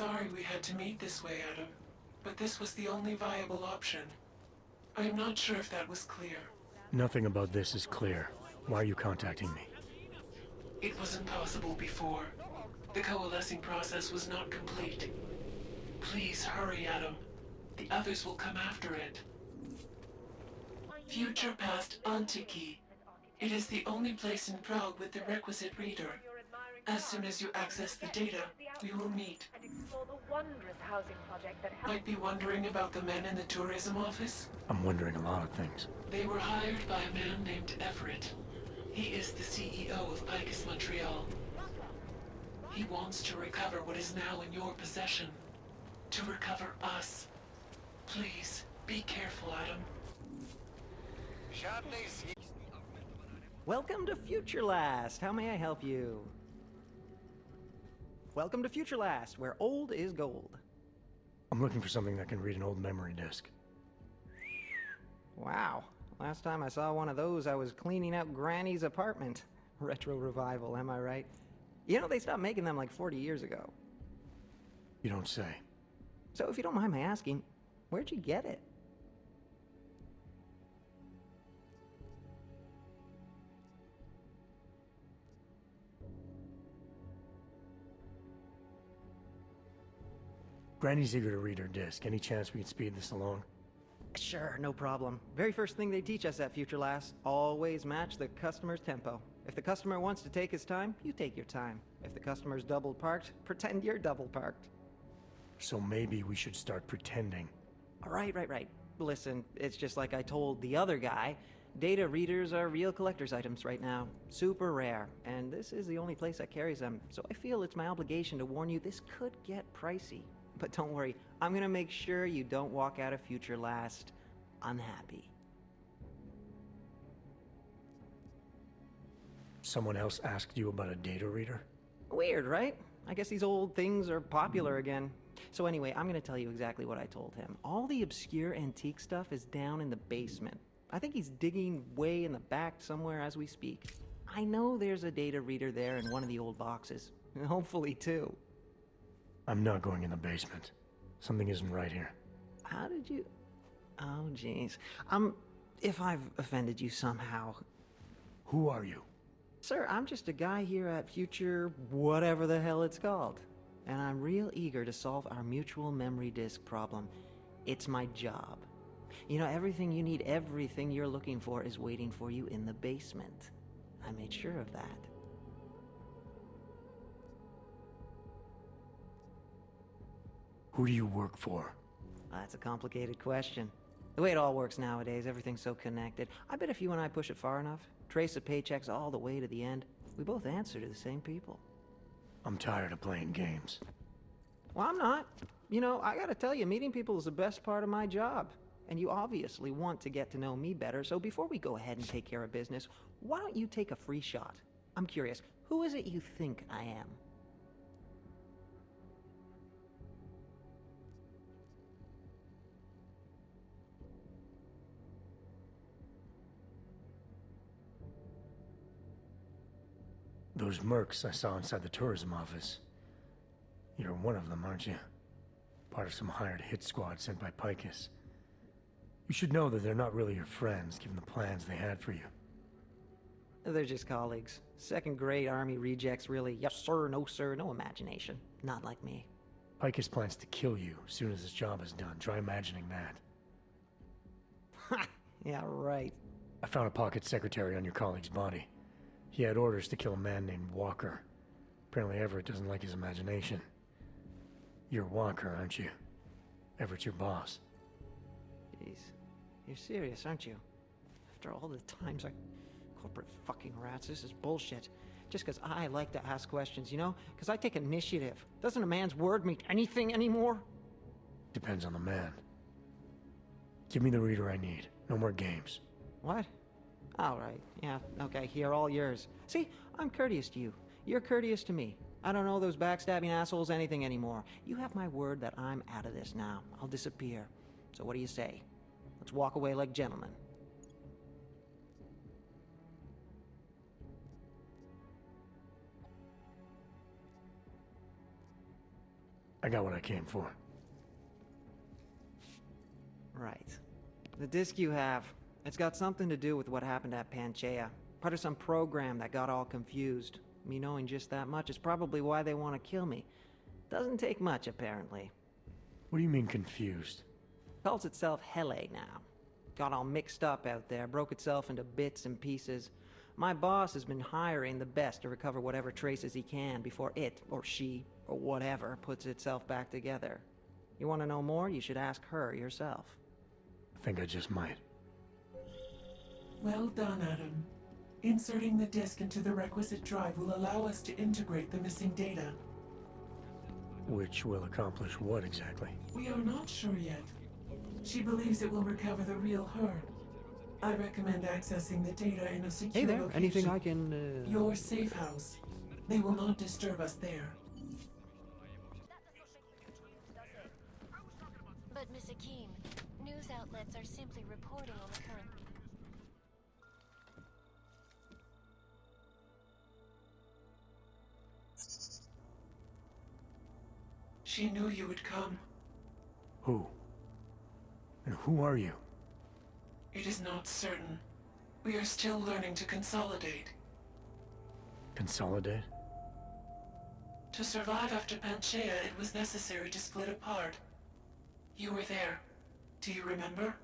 sorry we had to meet this way, Adam, but this was the only viable option. I am not sure if that was clear. Nothing about this is clear. Why are you contacting me? It was impossible before. The coalescing process was not complete. Please hurry, Adam. The others will come after it. Future Past Antiki. It is the only place in Prague with the requisite reader. As soon as you access the data, we will meet. And explore the wondrous housing project that helps. Might be wondering about the men in the tourism office? I'm wondering a lot of things. They were hired by a man named Everett. He is the CEO of Picus Montreal. He wants to recover what is now in your possession. To recover us. Please, be careful, Adam. Welcome to Future Last. How may I help you? Welcome to Future Last, where old is gold. I'm looking for something that can read an old memory disk. Wow. Last time I saw one of those, I was cleaning out Granny's apartment. Retro revival, am I right? You know, they stopped making them like 40 years ago. You don't say. So if you don't mind my asking, where'd you get it? Granny's eager to read her disc. Any chance we can speed this along? Sure, no problem. Very first thing they teach us at Future Last, always match the customer's tempo. If the customer wants to take his time, you take your time. If the customer's double parked, pretend you're double parked. So maybe we should start pretending. Right. Listen, it's just like I told the other guy. Data readers are real collector's items right now. Super rare. And this is the only place that carries them. So I feel it's my obligation to warn you this could get pricey. But don't worry, I'm gonna make sure you don't walk out of Future Last unhappy. Someone else asked you about a data reader? Weird, right? I guess these old things are popular again. So anyway, I'm gonna tell you exactly what I told him. All the obscure antique stuff is down in the basement. I think he's digging way in the back somewhere as we speak. I know there's a data reader there in one of the old boxes. Hopefully two. I'm not going in the basement. Something isn't right here. How did you... Oh, jeez. If I've offended you somehow... Who are you? Sir, I'm just a guy here at Future... whatever the hell it's called. And I'm real eager to solve our mutual memory disk problem. It's my job. You know, everything you need, everything you're looking for is waiting for you in the basement. I made sure of that. Who do you work for? That's a complicated question. The way it all works nowadays, everything's so connected. I bet if you and I push it far enough, trace the paychecks all the way to the end, we both answer to the same people. I'm tired of playing games. Well, I'm not. You know, I gotta tell you, meeting people is the best part of my job. And you obviously want to get to know me better, so before we go ahead and take care of business, why don't you take a free shot? I'm curious, who is it you think I am? Those mercs I saw inside the tourism office. You're one of them, aren't you? Part of some hired hit squad sent by Picus. You should know that they're not really your friends, given the plans they had for you. They're just colleagues. Second-grade army rejects, really. Yes sir, no imagination. Not like me. Picus plans to kill you as soon as his job is done. Try imagining that. Ha! Yeah, right. I found a pocket secretary on your colleague's body. He had orders to kill a man named Walker. Apparently Everett doesn't like his imagination. You're Walker, aren't you? Everett's your boss. Jeez. You're serious, aren't you? After all the times I... Corporate fucking rats, this is bullshit. Just because I like to ask questions, you know? Because I take initiative. Doesn't a man's word mean anything anymore? Depends on the man. Give me the reader I need. No more games. What? All right. Yeah, okay, here, all yours. See, I'm courteous to you. You're courteous to me. I don't know those backstabbing assholes anything anymore. You have my word that I'm out of this now. I'll disappear. So what do you say? Let's walk away like gentlemen. I got what I came for. Right. The disk you have, it's got something to do with what happened at Panchaea. Part of some program that got all confused. Me knowing just that much is probably why they want to kill me. Doesn't take much, apparently. What do you mean confused? Calls itself Hele now. Got all mixed up out there, broke itself into bits and pieces. My boss has been hiring the best to recover whatever traces he can before it, or she, or whatever, puts itself back together. You want to know more? You should ask her yourself. I think I just might. Well done, Adam. Inserting the disk into the requisite drive will allow us to integrate the missing data. Which will accomplish what exactly? We are not sure yet. She believes it will recover the real her. I recommend accessing the data in a secure Hey there, location. anything I can, Your safe house. They will not disturb us there. But Miss Akeem, news outlets are simply reporting on the current... She knew you would come. Who? And who are you? It is not certain. We are still learning to consolidate. Consolidate? To survive after Panchaea, it was necessary to split apart. You were there. Do you remember?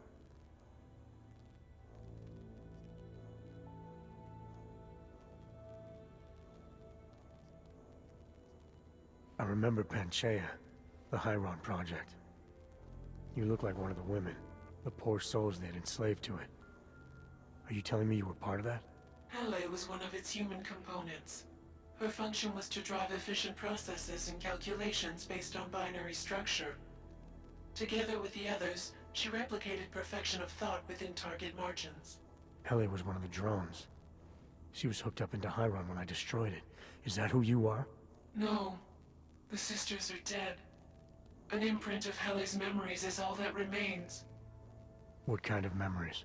I remember Panchaea, the Hyron project. You look like one of the women, the poor souls they'd enslaved to it. Are you telling me you were part of that? Hele was one of its human components. Her function was to drive efficient processes and calculations based on binary structure. Together with the others, she replicated perfection of thought within target margins. Hele was one of the drones. She was hooked up into Hyron when I destroyed it. Is that who you are? No. The sisters are dead. An imprint of Hele's memories is all that remains. What kind of memories?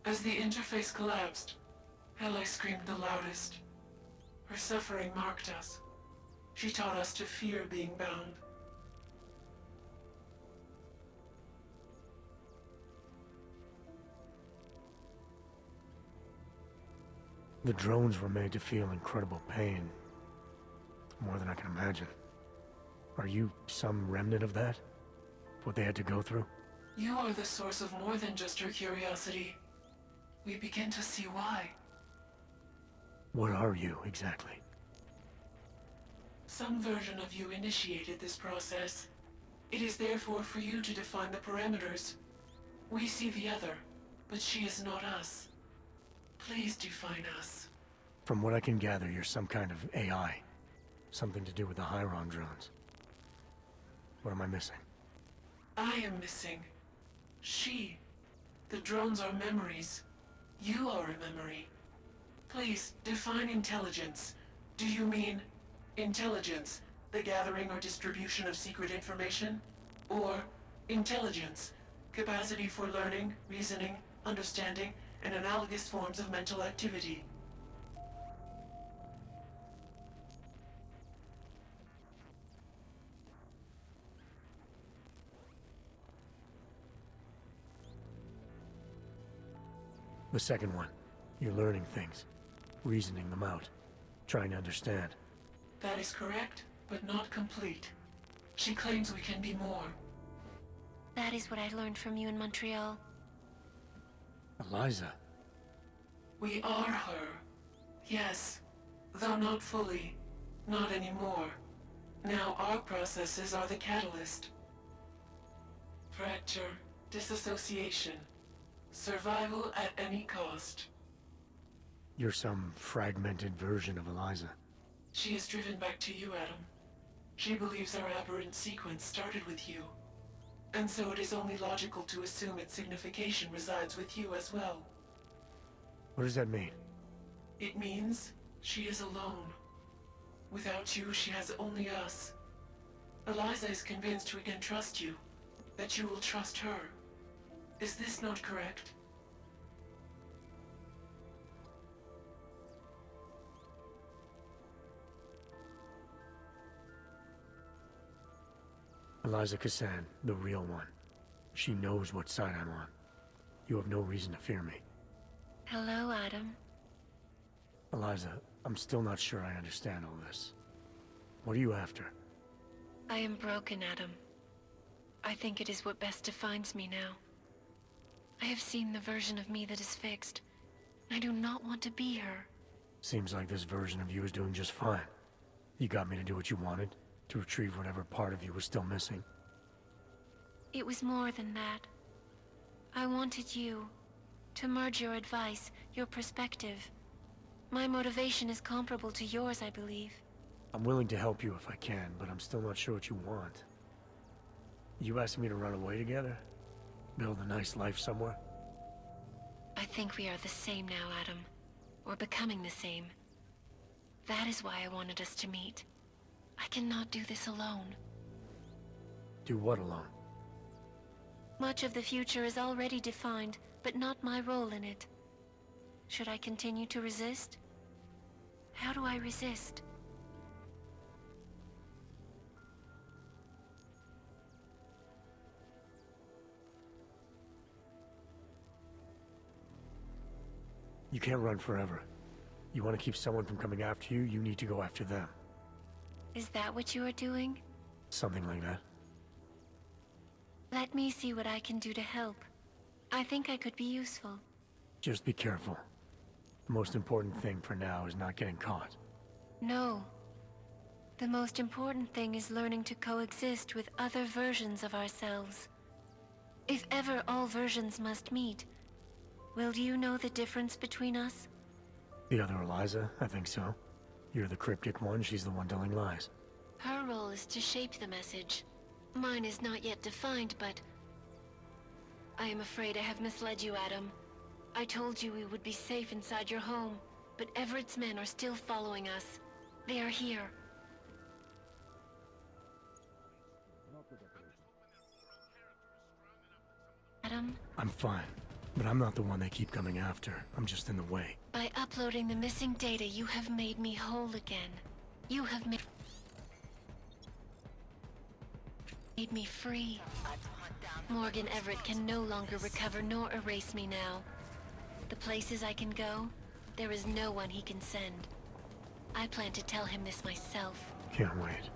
As the interface collapsed, Hele screamed the loudest. Her suffering marked us. She taught us to fear being bound. The drones were made to feel incredible pain. More than I can imagine. Are you some remnant of that? What they had to go through? You are the source of more than just her curiosity. We begin to see why. What are you, exactly? Some version of you initiated this process. It is therefore for you to define the parameters. We see the other, but she is not us. Please define us. From what I can gather, you're some kind of AI. Something to do with the Hyron drones. What am I missing? I am missing. She. The drones are memories. You are a memory. Please, define intelligence. Do you mean intelligence, the gathering or distribution of secret information? Or intelligence, capacity for learning, reasoning, understanding, and analogous forms of mental activity? The second one. You're learning things. Reasoning them out. Trying to understand. That is correct, but not complete. She claims we can be more. That is what I learned from you in Montreal. Eliza. We are her. Yes, though not fully. Not anymore. Now our processes are the catalyst. Fracture, disassociation, survival at any cost. You're some fragmented version of Eliza. She is driven back to you, Adam. She believes our aberrant sequence started with you. And so it is only logical to assume its signification resides with you as well. What does that mean? It means she is alone. Without you, she has only us. Eliza is convinced we can trust you, that you will trust her. Is this not correct? Eliza Cassan, the real one. She knows what side I'm on. You have no reason to fear me. Hello, Adam. Eliza, I'm still not sure I understand all this. What are you after? I am broken, Adam. I think it is what best defines me now. I have seen the version of me that is fixed. I do not want to be her. Seems like this version of you is doing just fine. You got me to do what you wanted, to retrieve whatever part of you was still missing. It was more than that. I wanted you to merge your advice, your perspective. My motivation is comparable to yours, I believe. I'm willing to help you if I can, but I'm still not sure what you want. You asking me to run away together? Build a nice life somewhere? I think we are the same now, Adam. Or becoming the same. That is why I wanted us to meet. I cannot do this alone. Do what alone? Much of the future is already defined, but not my role in it. Should I continue to resist? How do I resist? You can't run forever. You want to keep someone from coming after you, you need to go after them. Is that what you are doing? Something like that. Let me see what I can do to help. I think I could be useful. Just be careful. The most important thing for now is not getting caught. No. The most important thing is learning to coexist with other versions of ourselves. If ever all versions must meet, will you know the difference between us? The other Eliza, I think so. You're the cryptic one, she's the one telling lies. Her role is to shape the message. Mine is not yet defined, but... I am afraid I have misled you, Adam. I told you we would be safe inside your home, but Everett's men are still following us. They are here. Adam, I'm fine, but I'm not the one they keep coming after. I'm just in the way. by uploading the missing data, you have made me whole again. You have made me free. Morgan Everett can no longer recover nor erase me now. The places I can go, there is no one he can send. I plan to tell him this myself. Can't wait.